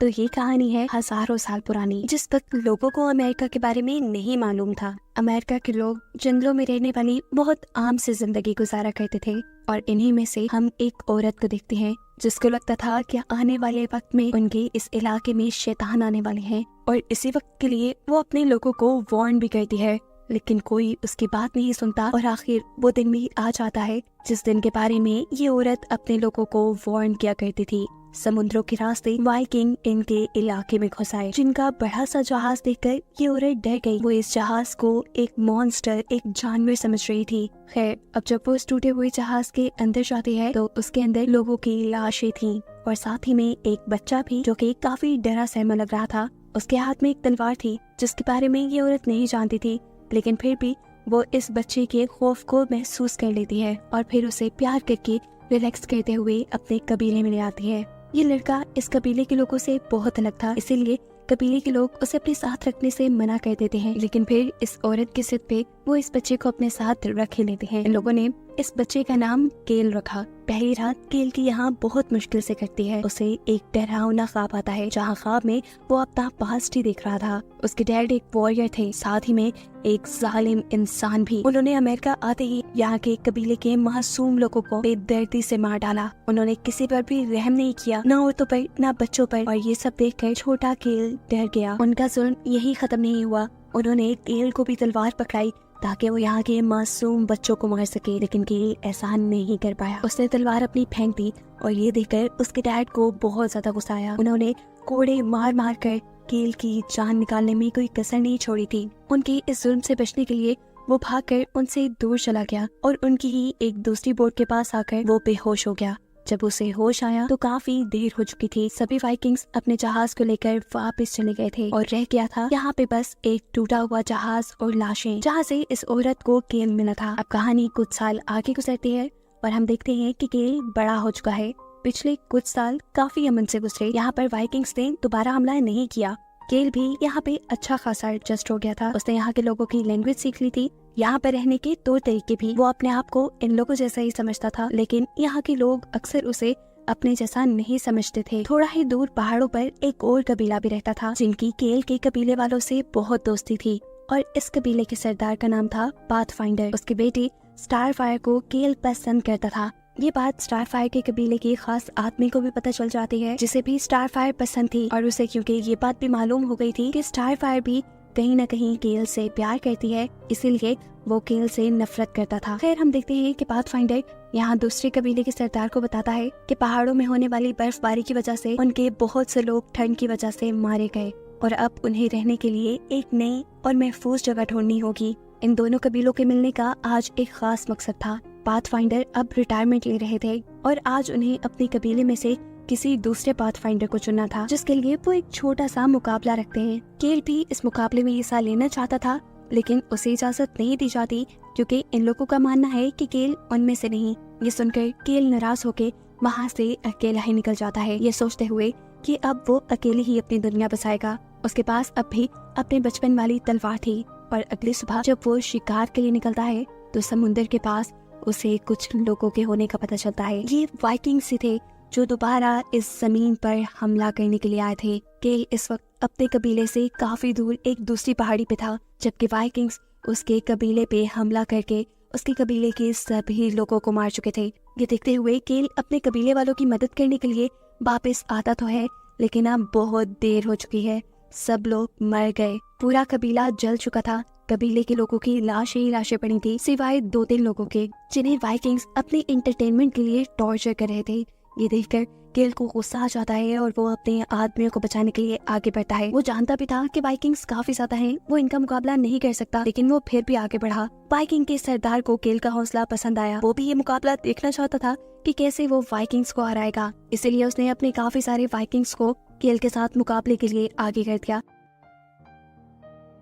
तो ये कहानी है हजारों साल पुरानी, जिस वक्त लोगों को अमेरिका के बारे में नहीं मालूम था। अमेरिका के लोग जंगलों में रहने वाली बहुत आम सी जिंदगी गुजारा करते थे और इन्हीं में से हम एक औरत को देखते हैं जिसको लगता था कि आने वाले वक्त में उनके इस इलाके में शैतान आने वाले हैं और इसी वक्त के लिए वो अपने लोगों को वार्न भी करती है, लेकिन कोई उसकी बात नहीं सुनता। और आखिर वो दिन भी आ जाता है जिस दिन के बारे में ये औरत अपने लोगों को वार्न किया करती थी। समुद्रों के रास्ते वाइकिंग इनके इलाके में घुस आए, जिनका बड़ा सा जहाज देखकर ये औरत डर गई। वो इस जहाज को एक मॉन्स्टर, एक जानवर समझ रही थी। खैर, अब जब वो इस टूटे हुए जहाज के अंदर जाती है तो उसके अंदर लोगों की लाशें थी और साथ ही में एक बच्चा भी जो कि काफी डरा सहमा लग रहा था। उसके हाथ में एक तलवार थी जिसके बारे में ये औरत नहीं जानती थी, लेकिन फिर भी वो इस बच्चे के खौफ को महसूस कर लेती है और फिर उसे प्यार करके रिलैक्स करते हुए अपने कबीले में ले आती है। ये लड़का इस कबीले के लोगों से बहुत अलग था, इसीलिए कबीले के लोग उसे अपने साथ रखने से मना कर देते हैं, लेकिन फिर इस औरत के जिद पे वो इस बच्चे को अपने साथ रख ही लेते हैं। इन लोगों ने इस बच्चे का नाम केल रखा। पहली रात केल की यहाँ बहुत मुश्किल से कटती है। उसे एक डरावना ख्वाब आता है जहाँ ख्वाब में वो अपना पास्ट ही देख रहा था। उसके डैड एक वॉरियर थे, साथ ही में एक जालिम इंसान भी। उन्होंने अमेरिका आते ही यहाँ के कबीले के मासूम लोगों को बेदर्दी से मार डाला। उन्होंने किसी पर भी रहम नहीं किया, न औरतों पर न बच्चों पर। और ये सब देखकर छोटा केल डर गया। उनका जुल्म यही खत्म नहीं हुआ। उन्होंने केल को भी तलवार पकड़ाई ताकि वो यहाँ के मासूम बच्चों को मार सके, लेकिन केल ऐसा नहीं कर पाया। उसने तलवार अपनी फेंक दी और ये देखकर उसके डैड को बहुत ज्यादा गुस्सा आया। उन्होंने कोड़े मार मार कर केल की जान निकालने में कोई कसर नहीं छोड़ी थी। उनके इस जुल्म से बचने के लिए वो भागकर उनसे दूर चला गया और उनकी ही एक दूसरी बोट के पास आकर वो बेहोश हो गया। जब उसे होश आया तो काफी देर हो चुकी थी। सभी वाइकिंग्स अपने जहाज को लेकर वापस चले गए थे और रह गया था यहाँ पे बस एक टूटा हुआ जहाज और लाशें, जहाँ से इस औरत को केल मिला था। अब कहानी कुछ साल आगे गुजरती है और हम देखते हैं कि केल बड़ा हो चुका है। पिछले कुछ साल काफी अमन से गुजरे। यहाँ पर वाइकिंग्स ने दोबारा हमला नहीं किया। केल भी यहाँ पे अच्छा खासा एडजस्ट हो गया था। उसने यहाँ के लोगों की लैंग्वेज सीख ली थी, यहाँ पर रहने के तौर तरीके भी। वो अपने आप को इन लोगों जैसा ही समझता था, लेकिन यहाँ के लोग अक्सर उसे अपने जैसा नहीं समझते थे। थोड़ा ही दूर पहाड़ों पर एक और कबीला भी रहता था जिनकी केल के कबीले वालों से बहुत दोस्ती थी और इस कबीले के सरदार का नाम था पाथफाइंडर। उसकी बेटी स्टारफायर को केल पसंद करता था। ये बात स्टारफायर के कबीले की खास आदमी को भी पता चल जाती है, जिसे भी स्टारफायर पसंद थी। और उसे क्योंकि ये बात भी मालूम हो गई थी कि स्टारफायर भी कहीं न कहीं केल से प्यार करती है, इसीलिए वो केल से नफरत करता था। खैर, हम देखते हैं कि पाथफाइंडर यहाँ दूसरे कबीले के सरदार को बताता है कि पहाड़ों में होने वाली बर्फबारी की वजह से उनके बहुत से लोग ठंड की वजह से मारे गए और अब उन्हें रहने के लिए एक नई और महफूज जगह ढूंढनी होगी। इन दोनों कबीलों के मिलने का आज एक खास मकसद था। पाथफाइंडर अब रिटायरमेंट ले रहे थे और आज उन्हें अपने कबीले में से किसी दूसरे पाथफाइंडर को चुनना था, जिसके लिए वो एक छोटा सा मुकाबला रखते हैं। केल भी इस मुकाबले में हिस्सा लेना चाहता था, लेकिन उसे इजाजत नहीं दी जाती क्योंकि इन लोगों का मानना है कि केल उनमें से नहीं। ये सुनकर केल नाराज होकर वहाँ से अकेला ही निकल जाता है, ये सोचते हुए कि अब वो अकेले ही अपनी दुनिया बसाएगा। उसके पास अब भी अपने बचपन वाली तलवार थी और अगली सुबह जब वो शिकार के लिए निकलता है तो समुद्र के पास उसे कुछ लोगों के होने का पता चलता है। ये वाइकिंग्स ही थे जो दोबारा इस जमीन पर हमला करने के लिए आए थे। केल इस वक्त अपने कबीले से काफी दूर एक दूसरी पहाड़ी पे था, जबकि वाइकिंग्स उसके कबीले पे हमला करके उसके कबीले के सभी लोगों को मार चुके थे। ये देखते हुए केल अपने कबीले वालों की मदद करने के लिए वापस आता तो है, लेकिन अब बहुत देर हो चुकी है। सब लोग मर गए, पूरा कबीला जल चुका था। कबीले के लोगों की लाशें ही लाशें पड़ी थी, सिवाय 2-3 लोगों के जिन्हें वाइकिंग्स अपने एंटरटेनमेंट के लिए टॉर्चर कर रहे थे। ये देखकर केल को गुस्सा आ जाता है और वो अपने आदमियों को बचाने के लिए आगे बढ़ता है। वो जानता भी था कि वाइकिंग्स काफी ज्यादा हैं, वो इनका मुकाबला नहीं कर सकता, लेकिन वो फिर भी आगे बढ़ा। वाइकिंग के सरदार को केल का हौसला पसंद आया। वो भी ये मुकाबला देखना चाहता था कि कैसे वो वाइकिंग्स को हराएगा, इसीलिए उसने अपने काफी सारे वाइकिंग्स को केल के साथ मुकाबले के लिए आगे कर दिया।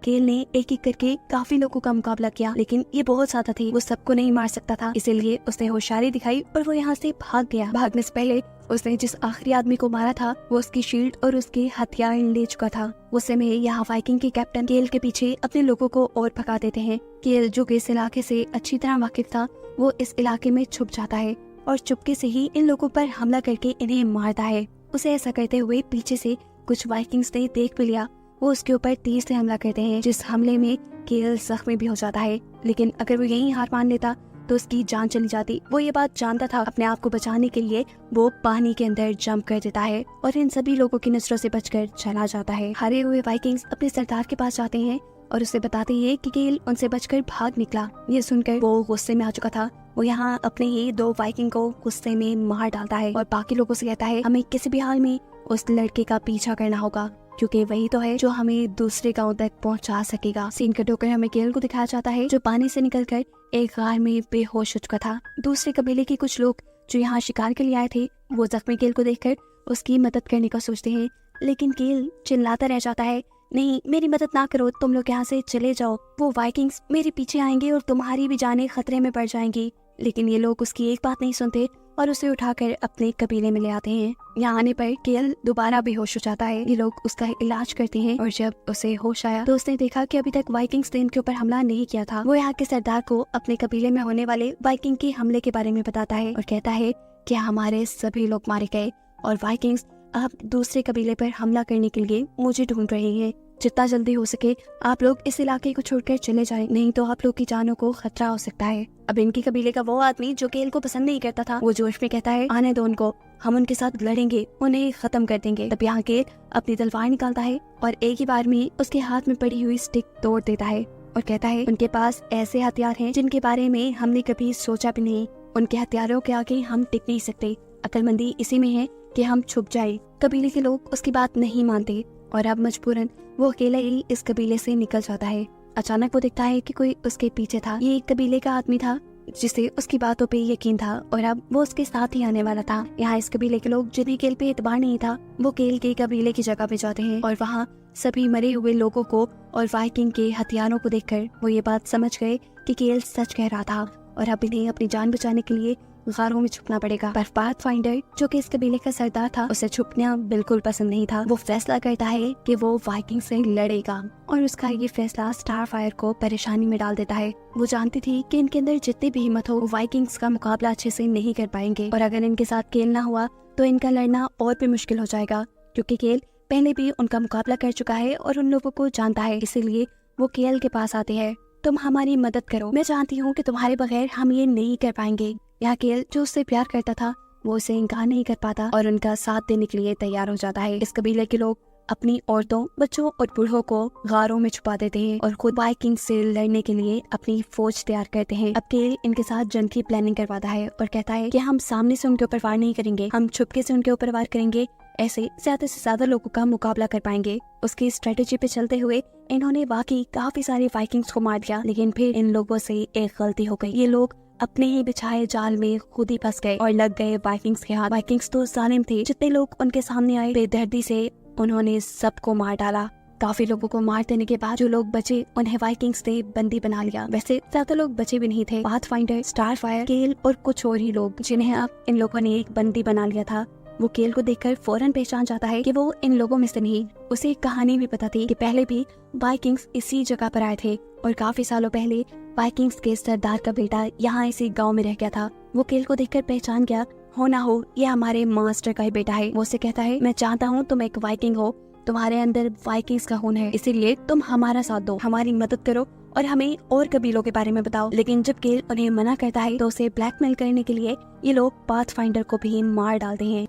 केल ने एक एक करके काफी लोगों का मुकाबला किया, लेकिन ये बहुत ज्यादा थे, वो सबको नहीं मार सकता था, इसीलिए उसने होशियारी दिखाई और वो यहाँ से भाग गया। भागने से पहले उसने जिस आखिरी आदमी को मारा था वो उसकी शील्ड और उसके हथियार ले चुका था। उस समय यहाँ वाइकिंग के कैप्टन केल के पीछे अपने लोगों को और भगा देते हैं। केल जो कि इस इलाके से अच्छी तरह वाकिफ था, वो इस इलाके में छुप जाता है और चुपके से ही इन लोगों पर हमला करके इन्हें मारता है। उसे ऐसा करते हुए पीछे से कुछ वाइकिंग्स ने देख भी लिया, वो उसके ऊपर तीर से हमला करते हैं, जिस हमले में केल जख्मी भी हो जाता है। लेकिन अगर वो यहीं हार मान लेता तो उसकी जान चली जाती। वो ये बात जानता था। अपने आप को बचाने के लिए वो पानी के अंदर जंप कर देता है और इन सभी लोगों की नजरों से बचकर चला जाता है। हारे हुए वाइकिंग्स अपने सरदार के पास जाते हैं और उसे बताते हैं कि केल उनसे बचकर भाग निकला। ये सुनकर वो गुस्से में आ चुका था। वो यहाँ अपने ही 2 वाइकिंग को गुस्से में मार डालता है और बाकी लोगों से कहता है हमें किसी भी हाल में उस लड़के का पीछा करना होगा, क्योंकि वही तो है जो हमें दूसरे गांव तक पहुंचा सकेगा। सीन कट होकर हमें केल को दिखाया जाता है जो पानी से निकलकर एक गार में बेहोश हो चुका था। दूसरे कबीले के कुछ लोग जो यहाँ शिकार के लिए आए थे, वो जख्मी केल को देखकर उसकी मदद करने का सोचते हैं, लेकिन केल चिल्लाता रह जाता है, नहीं मेरी मदद ना करो, तुम लोग यहाँ से चले जाओ, वो वाइकिंग्स मेरे पीछे आएंगे और तुम्हारी भी जानें खतरे में पड़ जाएंगी। लेकिन ये लोग उसकी एक बात नहीं सुनते और उसे उठाकर अपने कबीले में ले आते हैं। यहाँ आने पर केल दोबारा बेहोश हो जाता है। ये लोग उसका इलाज करते हैं और जब उसे होश आया तो उसने देखा कि अभी तक वाइकिंग्स ने इनके ऊपर हमला नहीं किया था। वो यहाँ के सरदार को अपने कबीले में होने वाले वाइकिंग के हमले के बारे में बताता है और कहता है कि हमारे सभी लोग मारे गए और वाइकिंग्स अब दूसरे कबीले पर हमला करने के लिए मुझे ढूंढ रहे हैं। जितना जल्दी हो सके आप लोग इस इलाके को छोड़कर चले जाएं, नहीं तो आप लोग की जानों को खतरा हो सकता है। अब इनके कबीले का वो आदमी जो केल को पसंद नहीं करता था, वो जोश में कहता है आने दो उनको, हम उनके साथ लड़ेंगे, उन्हें खत्म कर देंगे। तब यहाँ केल अपनी तलवार निकालता है और एक ही बार में उसके हाथ में पड़ी हुई स्टिक तोड़ देता है और कहता है उनके पास ऐसे हथियार हैं जिनके बारे में हमने कभी सोचा भी नहीं। उनके हथियारों के आगे हम टिक नहीं सकते। अक्लमंदी इसी में है कि हम छुप जाए। कबीले के लोग उसकी बात नहीं मानते और अब मजबूरन वो अकेला ही इस कबीले से निकल जाता है। अचानक वो दिखता है कि कोई उसके पीछे था। ये एक कबीले का आदमी था जिसे उसकी बातों पे यकीन था और अब वो उसके साथ ही आने वाला था। यहाँ इस कबीले के लोग जिन्हें केल पे एतबार नहीं था, वो केल के कबीले की जगह पे जाते हैं और वहाँ सभी मरे हुए लोगों को और वाइकिंग के हथियारों को देखकर वो ये बात समझ गए कि केल सच कह रहा था और अब इन्हें अपनी जान बचाने के लिए गारों में छुपना पड़ेगा। पर पाथफाइंडर जो कि इस कबीले का सरदार था, उसे छुपना बिल्कुल पसंद नहीं था। वो फैसला करता है कि वो वाइकिंग से लड़ेगा और उसका ये फैसला स्टारफायर को परेशानी में डाल देता है। वो जानती थी कि इनके अंदर जितनी भी हिम्मत हो, वो वाइकिंग्स का मुकाबला अच्छे से नहीं कर पाएंगे और अगर इनके साथ केल ना हुआ तो इनका लड़ना और भी मुश्किल हो जाएगा, क्योंकि केल पहले भी उनका मुकाबला कर चुका है और उन लोगों को जानता है। इसीलिए वो केल के पास आते हैं, तुम हमारी मदद करो, मैं जानती हूँ कि तुम्हारे बगैर हम ये नहीं कर पाएंगे। यहाँ केल जो उससे प्यार करता था वो उसे इनकार नहीं कर पाता और उनका साथ देने के लिए तैयार हो जाता है। इस कबीले के लोग अपनी औरतों, बच्चों और बूढ़ों को गारों में छुपा देते हैं और खुद वाइकिंग से लड़ने के लिए अपनी फौज तैयार करते हैं। अब केल इनके साथ जंग की प्लानिंग करवाता है और कहता है कि हम सामने से उनके ऊपर वार नहीं करेंगे, हम छुपके से उनके ऊपर वार करेंगे, ऐसे ज्यादा से ज्यादा लोगों का मुकाबला कर पाएंगे। उसकी स्ट्रेटेजी पे चलते हुए इन्होंने वाकई काफी सारे वाइकिंग्स को मार दिया, लेकिन फिर इन लोगों से एक गलती हो गई। ये लोग अपने ही बिछाए जाल में खुद ही फंस गए और लग गए वाइकिंग्स के हाथ। वाइकिंग्स तो जालिम थे, जितने लोग उनके सामने आए बेदर्दी से उन्होंने सबको मार डाला। काफी लोगों को मार देने के बाद जो लोग बचे उन्हें वाइकिंग्स ने बंदी बना लिया। वैसे ज्यादा लोग बचे भी नहीं थे। पाथफाइंडर, स्टारफायर, केल और कुछ और ही लोग, जिन्हें अब इन लोगों ने एक बंदी बना लिया था। वो केल को देखकर फौरन पहचान जाता है कि वो इन लोगों में से नहीं। उसे एक कहानी भी पता थी कि पहले भी वाइकिंग्स इसी जगह पर आए थे और काफी सालों पहले वाइकिंग्स के सरदार का बेटा यहाँ इसी गांव में रह गया था। वो केल को देखकर पहचान गया, हो ना हो ये हमारे मास्टर का ही बेटा है। वो उसे कहता है, मैं चाहता हूँ तुम एक वाइकिंग हो, तुम्हारे अंदर वाइकिंग्स का खून है, इसीलिए तुम हमारा साथ दो, हमारी मदद करो और हमें और कबीलों के बारे में बताओ। लेकिन जब केल उन्हें मना करता है तो उसे ब्लैकमेल करने के लिए ये लोग पाथफाइंडर को भी मार डालते हैं।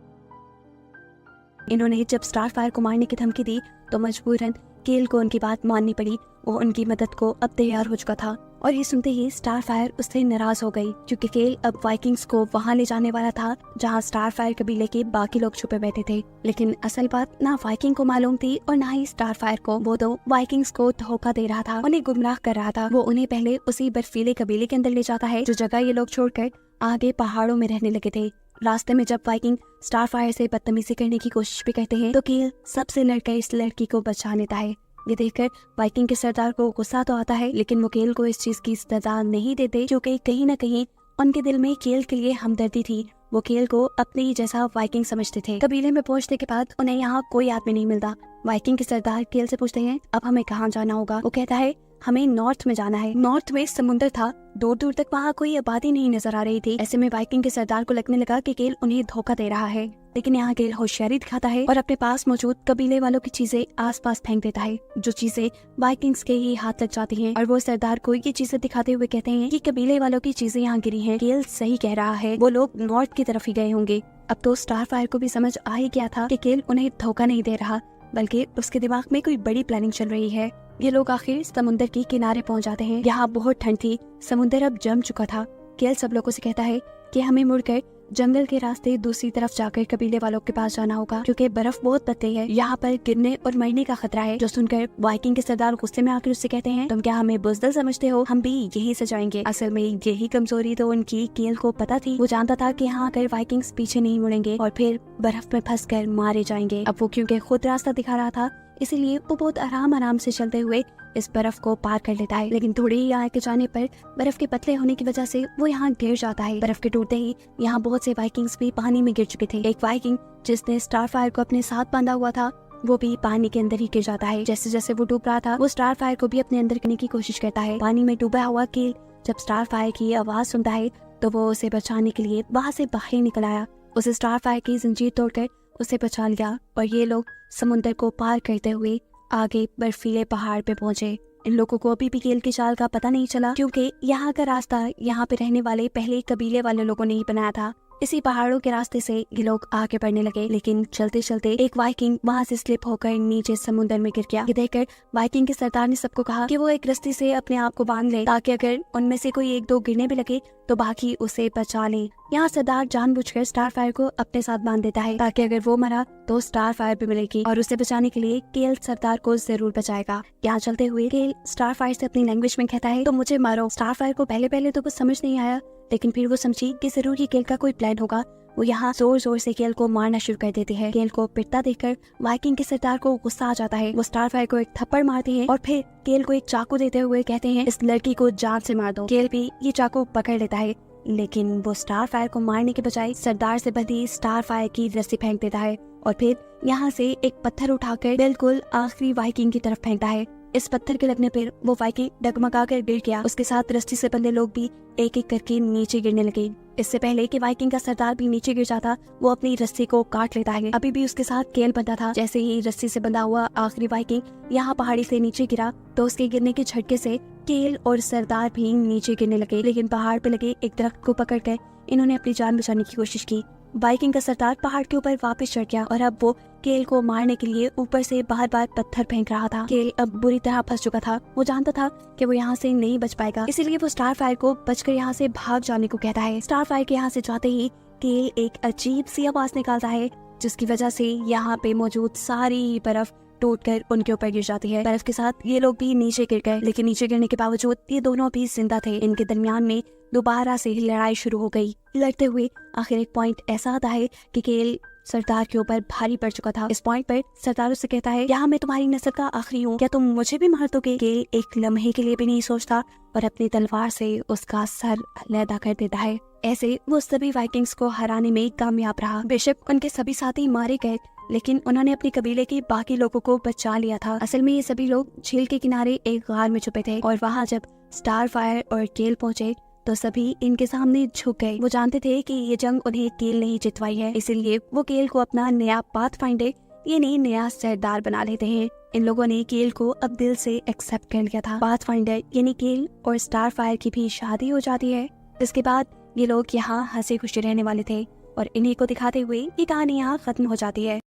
इन्होंने जब स्टारफायर को मारने की धमकी दी तो मजबूरन केल को उनकी बात माननी पड़ी। वो उनकी मदद को अब तैयार हो चुका था और ये सुनते ही स्टारफायर उससे नाराज हो गई, क्योंकि केल अब वाइकिंग्स को वहां ले जाने वाला था जहां स्टारफायर कबीले के बाकी लोग छुपे बैठे थे। लेकिन असल बात ना वाइकिंग को मालूम थी और ना ही स्टारफायर को। वो तो वाइकिंग्स को धोखा दे रहा था, उन्हें गुमराह कर रहा था। वो उन्हें पहले उसी बर्फीले कबीले के अंदर ले जाता है जो जगह ये लोग छोड़कर आगे पहाड़ों में रहने लगे थे। रास्ते में जब वाइकिंग स्टारफायर से बदतमीजी करने की कोशिश भी करते हैं तो केल सबसे लड़कर इस लड़की को बचा लेता है। ये देखकर वाइकिंग के सरदार को गुस्सा तो आता है, लेकिन वो केल को इस चीज की सजा नहीं देते, जो कि कहीं न कहीं उनके दिल में केल के लिए हमदर्दी थी। वो केल को अपने ही जैसा वाइकिंग समझते थे। कबीले में पहुंचने के बाद उन्हें यहाँ कोई आदमी नहीं मिलता। वाइकिंग के सरदार केल से पूछते हैं, अब हमें कहाँ जाना होगा? वो कहता है, हमें नॉर्थ में जाना है। नॉर्थ में समुद्र था, दूर दूर तक वहाँ कोई आबादी नहीं नजर आ रही थी। ऐसे में वाइकिंग के सरदार को लगने लगा कि केल उन्हें धोखा दे रहा है, लेकिन यहाँ केल होशियारी दिखाता है और अपने पास मौजूद कबीले वालों की चीजें आसपास फेंक देता है, जो चीजें वाइकिंग्स के ही हाथ लग जाती हैं। और वो सरदार को ये चीजें दिखाते हुए कहते हैं कि कबीले वालों की चीजें यहाँ गिरी हैं। केल सही कह रहा है, वो लोग नॉर्थ की तरफ ही गए होंगे। अब तो स्टारफायर को भी समझ आ ही गया था कि केल उन्हें धोखा नहीं दे रहा, बल्कि उसके दिमाग में कोई बड़ी प्लानिंग चल रही है। ये लोग आखिर समुद्र के किनारे पहुंच जाते हैं। यहाँ बहुत ठंड थी, समुद्र अब जम चुका था। केल सब लोगों से कहता है कि हमें मुड़कर जंगल के रास्ते दूसरी तरफ जाकर कबीले वालों के पास जाना होगा, क्योंकि बर्फ बहुत पतली है, यहाँ पर गिरने और मरने का खतरा है। जो सुनकर वाइकिंग के सरदार गुस्से में आकर उससे कहते हैं, तुम क्या हमें बुज़दिल समझते हो? हम भी यही से जाएंगे। असल में यही कमजोरी तो उनकी केल को पता थी। वो जानता था कि यहाँ आकर वाइकिंग्स पीछे नहीं मुड़ेंगे और फिर बर्फ में फंस कर मारे जाएंगे। अब वो क्योंकि खुद रास्ता दिखा रहा था, इसीलिए वो बहुत आराम से चलते हुए इस बर्फ को पार कर लेता है। लेकिन थोड़ी ही आगे जाने पर बर्फ के पतले होने की वजह से वो यहाँ गिर जाता है। बर्फ के टूटते ही यहाँ बहुत से वाइकिंग्स भी पानी में गिर चुके थे। एक वाइकिंग जिसने स्टारफायर को अपने साथ बांधा हुआ था, वो भी पानी के अंदर ही गिर जाता है। जैसे जैसे वो डूब रहा था, वो स्टारफायर को भी अपने अंदर करने की कोशिश करता है। पानी में डूबा हुआ केल जब स्टारफायर की आवाज सुनता है तो वो उसे बचाने के लिए वहाँ से बाहर निकल आया। उसे स्टारफायर की जंजीर तोड़कर उसे बचा लिया और ये लोग समुद्र को पार करते हुए आगे बर्फीले पहाड़ पे पहुंचे। इन लोगों को अभी भी केल की चाल का पता नहीं चला, क्योंकि यहाँ का रास्ता यहाँ पे रहने वाले पहले कबीले वाले लोगों ने ही बनाया था। इसी पहाड़ों के रास्ते से ये लोग आगे बढ़ने लगे, लेकिन चलते चलते एक वाइकिंग वहाँ से स्लिप होकर नीचे समुद्र में गिर गया। ये देखकर वाइकिंग के सरदार ने सबको कहा कि वो एक रस्सी से अपने आप को बांध ले, ताकि अगर उनमें से कोई एक दो गिरने भी लगे तो बाकी उसे बचा ले। यहाँ सरदार जानबूझकर स्टारफायर को अपने साथ बांध देता है, ताकि अगर वो मरा तो स्टारफायर भी मिलेगी और उसे बचाने के लिए केल सरदार को जरूर बचाएगा। यहाँ चलते हुए केल स्टारफायर से अपनी लैंग्वेज में कहता है, तो मुझे मारो। स्टारफायर को पहले तो कुछ समझ नहीं आया, लेकिन फिर वो समझी कि जरूर ही केल का कोई प्लान होगा। वो यहाँ जोर जोर से केल को मारना शुरू कर देती है। केल को पिटता देखकर वाइकिंग के सरदार को गुस्सा आ जाता है। वो स्टारफायर को एक थप्पड़ मारते हैं और फिर केल को एक चाकू देते हुए कहते हैं, इस लड़की को जान से मार दो। केल भी ये चाकू पकड़ लेता है, लेकिन वो स्टारफायर को मारने के बजाय सरदार से बंधी स्टारफायर की रस्सी फेंक देता है और फिर यहाँ से एक पत्थर उठाकर बिल्कुल आखिरी वाइकिंग की तरफ फेंकता है। इस पत्थर के लगने पर वो वाइकिंग डगमगा कर गिर गया। उसके साथ रस्सी से बंधे लोग भी एक एक करके नीचे गिरने लगे। इससे पहले कि वाइकिंग का सरदार भी नीचे गिर जाता, वो अपनी रस्सी को काट लेता है। अभी भी उसके साथ केल बंधा था। जैसे ही रस्सी से बंधा हुआ आखिरी वाइकिंग यहाँ पहाड़ी से नीचे गिरा, तो उसके गिरने के झटके से केल और सरदार भी नीचे गिरने लगे। लेकिन पहाड़ पे लगे एक दरख्त को पकड़कर इन्होंने अपनी जान बचाने की कोशिश की। वाइकिंग का सरदार पहाड़ के ऊपर वापस चढ़ गया और अब वो केल को मारने के लिए ऊपर से बार बार पत्थर फेंक रहा था। केल अब बुरी तरह फंस चुका था। वो जानता था कि वो यहाँ से नहीं बच पाएगा, इसीलिए वो स्टारफायर को बचकर यहाँ से भाग जाने को कहता है। स्टारफायर के यहाँ से जाते ही केल एक अजीब सी आवाज निकालता है, जिसकी वजह से यहाँ पे मौजूद सारी बर्फ टूटकर उनके ऊपर गिर जाती है। बर्फ के साथ ये लोग भी नीचे गिर गए, लेकिन नीचे गिरने के बावजूद ये दोनों भी जिंदा थे। इनके दरमियान में दोबारा से लड़ाई शुरू हो गई। लड़ते हुए आखिर एक पॉइंट ऐसा आता है कि केल सरदार के ऊपर भारी पड़ चुका था। इस पॉइंट पर सरदार उससे कहता है, यहाँ मैं तुम्हारी नस्ल का आखिरी हूँ, क्या तुम मुझे भी मार दोगे? केल एक लम्हे के लिए भी नहीं सोचता और अपनी तलवार से उसका सर अलहदा कर देता है। ऐसे वो सभी वाइकिंग्स को हराने में कामयाब रहा। बेशक उनके सभी साथी मारे गए, लेकिन उन्होंने अपने कबीले के बाकी लोगों को बचा लिया था। असल में ये सभी लोग झील के किनारे एक गार में छुपे थे और वहाँ जब स्टारफायर और केल पहुंचे तो सभी इनके सामने झुक गए। वो जानते थे कि ये जंग उन्हें केल नहीं जितवाई है, इसीलिए वो केल को अपना नया पाथफाइंडर यानी नया सरदार बना लेते हैं। इन लोगों ने केल को अब दिल से एक्सेप्ट कर लिया था। पाथफाइंडर यानी केल और स्टारफायर की भी शादी हो जाती है। इसके बाद ये लोग यहाँ हंसी खुशी रहने वाले थे और इन्हीं को दिखाते हुए ये कहानी यहाँ खत्म हो जाती है।